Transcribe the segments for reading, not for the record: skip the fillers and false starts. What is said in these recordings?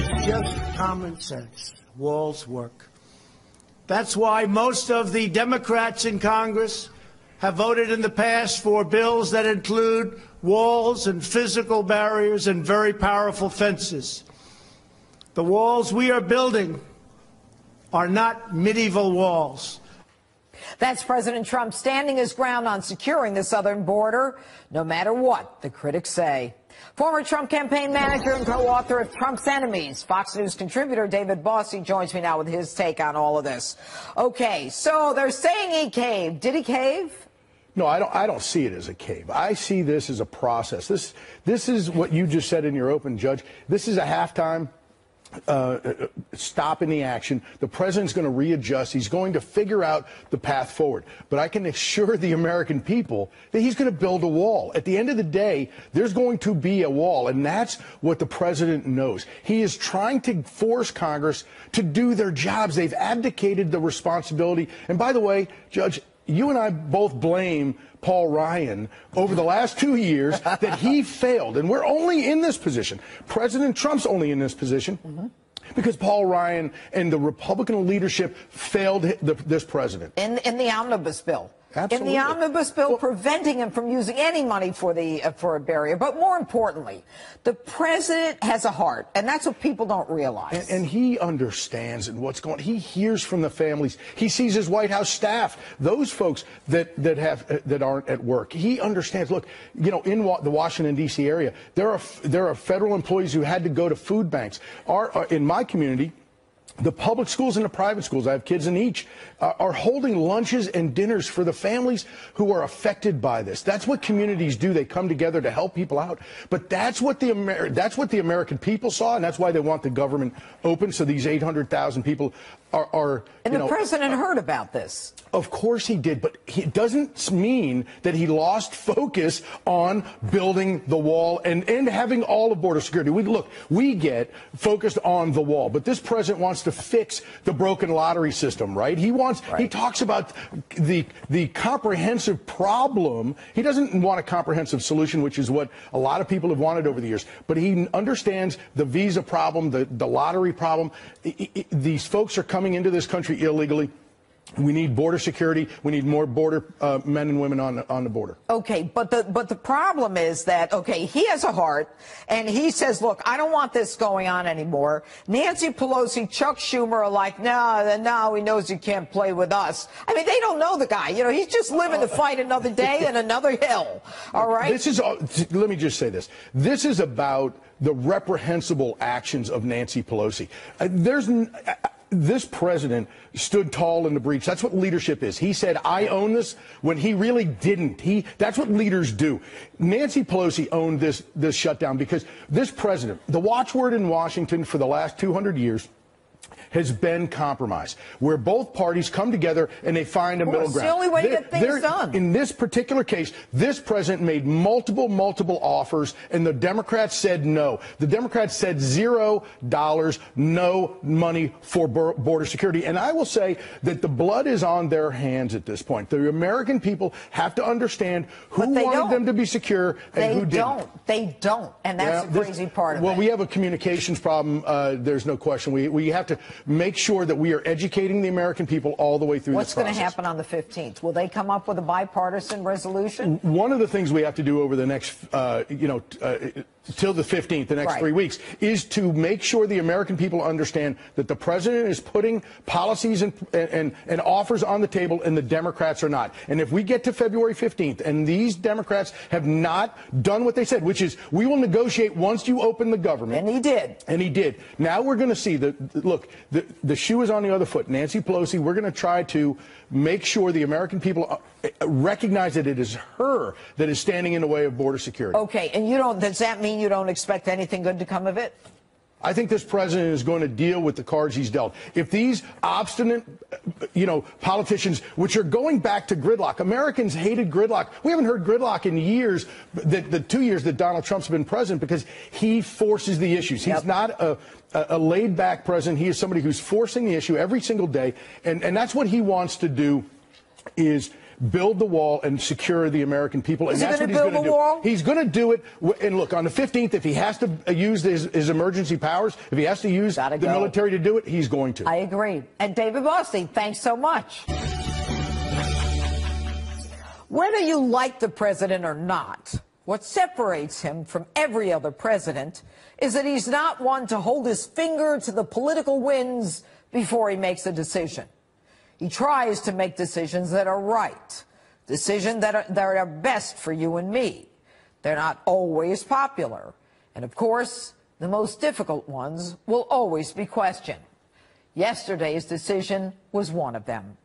It's just common sense. Walls work. That's why most of the Democrats in Congress have voted in the past for bills that include walls and physical barriers and very powerful fences. The walls we are building are not medieval walls. That's President Trump standing his ground on securing the southern border, no matter what the critics say. Former Trump campaign manager and co-author of Trump's Enemies, Fox News contributor David Bossie joins me now with his take on all of this. Okay, so they're saying he caved. Did he cave? No, I don't see it as a cave. I see this as a process. This is what you just said in your open, Judge. This is a halftime stop in the action. The president's going to readjust. He's going to figure out the path forward. But I can assure the American people that he's going to build a wall. At the end of the day, there's going to be a wall, and that's what the president knows. He is trying to force Congress to do their jobs. They've abdicated the responsibility. And by the way, Judge, you and I both blame Paul Ryan over the last 2 years that he failed. And we're only in this position. President Trump's only in this position because Paul Ryan and the Republican leadership failed this president. In the omnibus bill. Absolutely. In the omnibus bill, preventing him from using any money for a barrier. But more importantly, the president has a heart, and that's what people don't realize. And he understands and what's going on. He hears from the families. He sees his White House staff, those folks that aren't at work. He understands. Look, you know, in the Washington D.C. area, there are federal employees who had to go to food banks. In my community, the public schools and the private schools, I have kids in each, are holding lunches and dinners for the families who are affected by this. That's what communities do. They come together to help people out. But that's what the American people saw, and that's why they want the government open, so these 800,000 people are and the president heard about this. Of course he did, but it doesn't mean that he lost focus on building the wall and having all of border security. We get focused on the wall, but this president wants to fix the broken lottery system, right? He talks about the comprehensive problem. He doesn't want a comprehensive solution, which is what a lot of people have wanted over the years, but he understands the visa problem, the lottery problem. These folks are coming into this country illegally. We need border security. We need more border men and women on the border. Okay, but the problem is that, okay, he has a heart, and he says, look, I don't want this going on anymore. Nancy Pelosi, Chuck Schumer are like, no, he knows you can't play with us. I mean, they don't know the guy. You know, he's just living to fight another day and another hill. All right? Let me just say this. This is about the reprehensible actions of Nancy Pelosi. This president stood tall in the breach. That's what leadership is. He said, I own this, when he really didn't. That's what leaders do. Nancy Pelosi owned this shutdown because this president, the watchword in Washington for the last 200 years, has been compromise, where both parties come together and they find a middle ground. It's the only way to get things done. In this particular case, this president made multiple offers, and the Democrats said no. The Democrats said $0, no money for border security. And I will say that the blood is on their hands at this point. The American people have to understand who wanted them to be secure and who didn't. They don't. And that's the crazy part of it. Well, we have a communications problem. There's no question. We have to make sure that we are educating the American people all the way through this process. What's going to happen on the 15th? Will they come up with a bipartisan resolution? One of the things we have to do over the next, till the 15th, the next 3 weeks, is to make sure the American people understand that the president is putting policies and offers on the table, and the Democrats are not. And if we get to February 15th and these Democrats have not done what they said, which is we will negotiate once you open the government. And he did. And he did. Now we're going to see the shoe is on the other foot. Nancy Pelosi, we're going to try to make sure the American people recognize that it is her that is standing in the way of border security. Okay, and does that mean you don't expect anything good to come of it? I think this president is going to deal with the cards he's dealt. If these obstinate, politicians, which are going back to gridlock, Americans hated gridlock. We haven't heard gridlock in years, the 2 years that Donald Trump's been president, because he forces the issues. He's not a laid-back president. He is somebody who's forcing the issue every single day, and that's what he wants to do, is build the wall and secure the American people. Is and that's he what going he's to build going to the wall? do. He's going to do it. And look, on the 15th, if he has to use his emergency powers, if he has to use the military to do it, he's going to. I agree. And David Bossy, thanks so much. Whether you like the president or not, what separates him from every other president is that he's not one to hold his finger to the political winds before he makes a decision. He tries to make decisions that are right, decisions that are best for you and me. They're not always popular. And of course, the most difficult ones will always be questioned. Yesterday's decision was one of them.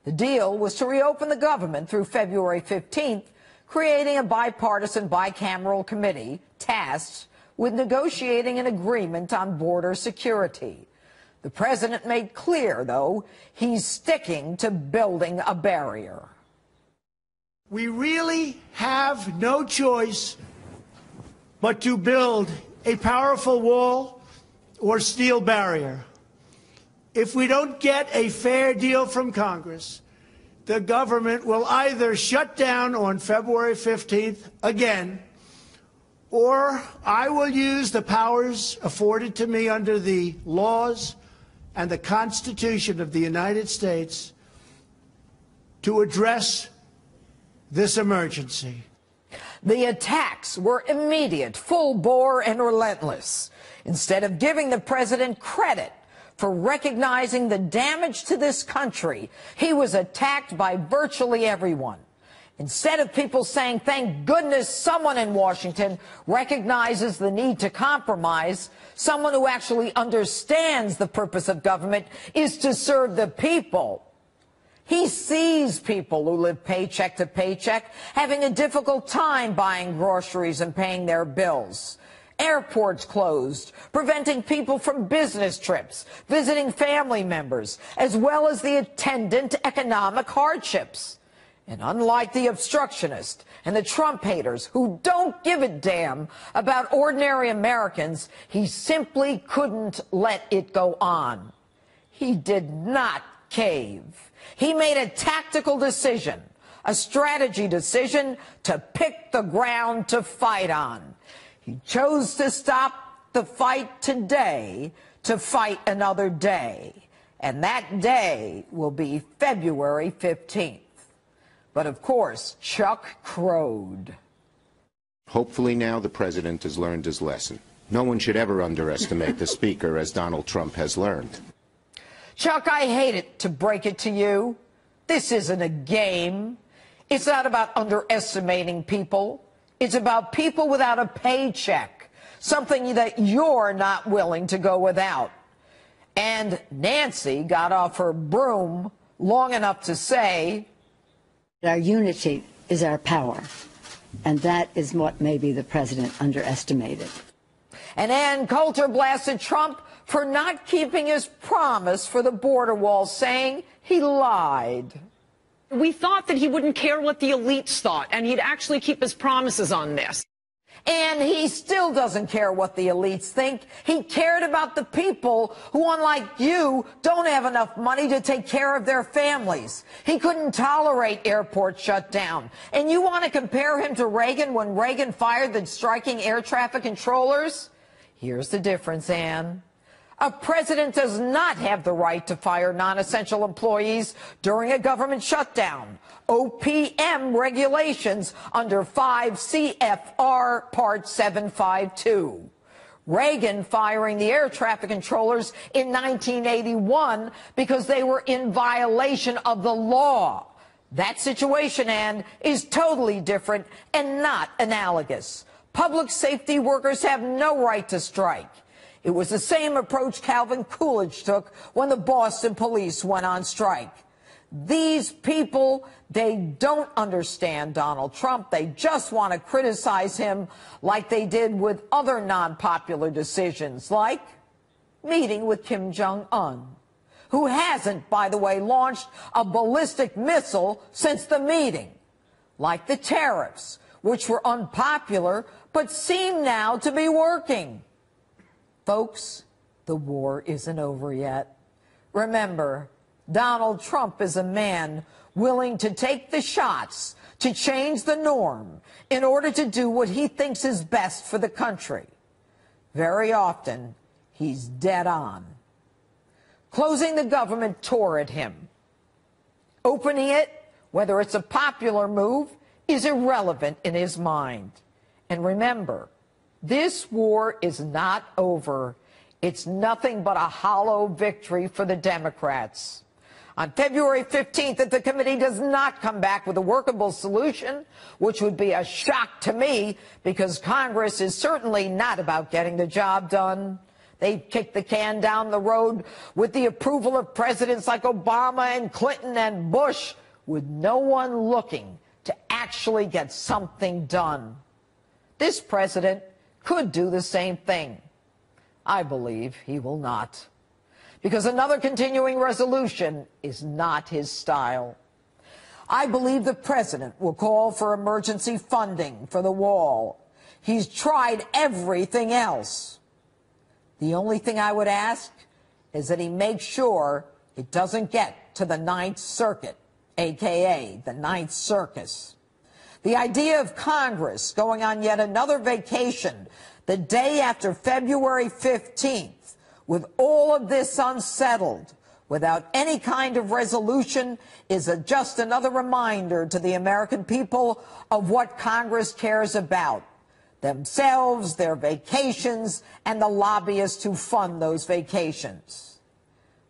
The deal was to reopen the government through February 15th, creating a bipartisan bicameral committee tasked with negotiating an agreement on border security. The president made clear, though, he's sticking to building a barrier. We really have no choice but to build a powerful wall or steel barrier. If we don't get a fair deal from Congress, the government will either shut down on February 15th again, or I will use the powers afforded to me under the laws and the Constitution of the United States to address this emergency. The attacks were immediate, full bore, and relentless. Instead of giving the president credit for recognizing the damage to this country, he was attacked by virtually everyone. Instead of people saying, thank goodness someone in Washington recognizes the need to compromise, someone who actually understands the purpose of government is to serve the people. He sees people who live paycheck to paycheck having a difficult time buying groceries and paying their bills. Airports closed, preventing people from business trips, visiting family members, as well as the attendant economic hardships. And unlike the obstructionists and the Trump haters who don't give a damn about ordinary Americans, he simply couldn't let it go on. He did not cave. He made a tactical decision, a strategy decision to pick the ground to fight on. He chose to stop the fight today to fight another day. And that day will be February 15th. But of course, Chuck crowed. Hopefully now the president has learned his lesson. No one should ever underestimate the speaker, as Donald Trump has learned. Chuck, I hate it to break it to you. This isn't a game. It's not about underestimating people. It's about people without a paycheck, something that you're not willing to go without. And Nancy got off her broom long enough to say, our unity is our power, and that is what maybe the president underestimated. And Ann Coulter blasted Trump for not keeping his promise for the border wall, saying he lied. We thought that he wouldn't care what the elites thought, and he'd actually keep his promises on this. And he still doesn't care what the elites think. He cared about the people who, unlike you, don't have enough money to take care of their families. He couldn't tolerate airports shut down. And you want to compare him to Reagan when Reagan fired the striking air traffic controllers? Here's the difference, Ann. A president does not have the right to fire non-essential employees during a government shutdown. OPM regulations under 5 CFR Part 752. Reagan firing the air traffic controllers in 1981 because they were in violation of the law. That situation, Ann, is totally different and not analogous. Public safety workers have no right to strike. It was the same approach Calvin Coolidge took when the Boston police went on strike. These people, they don't understand Donald Trump. They just want to criticize him like they did with other non-popular decisions, like meeting with Kim Jong-un, who hasn't, by the way, launched a ballistic missile since the meeting, like the tariffs, which were unpopular but seem now to be working. Folks, the war isn't over yet. Remember, Donald Trump is a man willing to take the shots to change the norm in order to do what he thinks is best for the country. Very often, he's dead on. Closing the government tore at him. Opening it, whether it's a popular move, is irrelevant in his mind. And remember, this war is not over. It's nothing but a hollow victory for the Democrats. On February 15th, if the committee does not come back with a workable solution, which would be a shock to me because Congress is certainly not about getting the job done. They kicked the can down the road with the approval of presidents like Obama and Clinton and Bush, with no one looking to actually get something done. This president could do the same thing. I believe he will not, because another continuing resolution is not his style. I believe the president will call for emergency funding for the wall. He's tried everything else. The only thing I would ask is that he make sure it doesn't get to the Ninth Circuit, a.k.a. the Ninth Circus. The idea of Congress going on yet another vacation the day after February 15th, with all of this unsettled, without any kind of resolution, is just another reminder to the American people of what Congress cares about: themselves, their vacations, and the lobbyists who fund those vacations.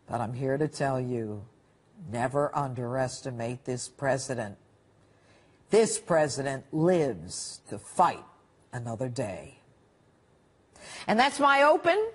But I'm here to tell you, never underestimate this president. This president lives to fight another day. And that's my open.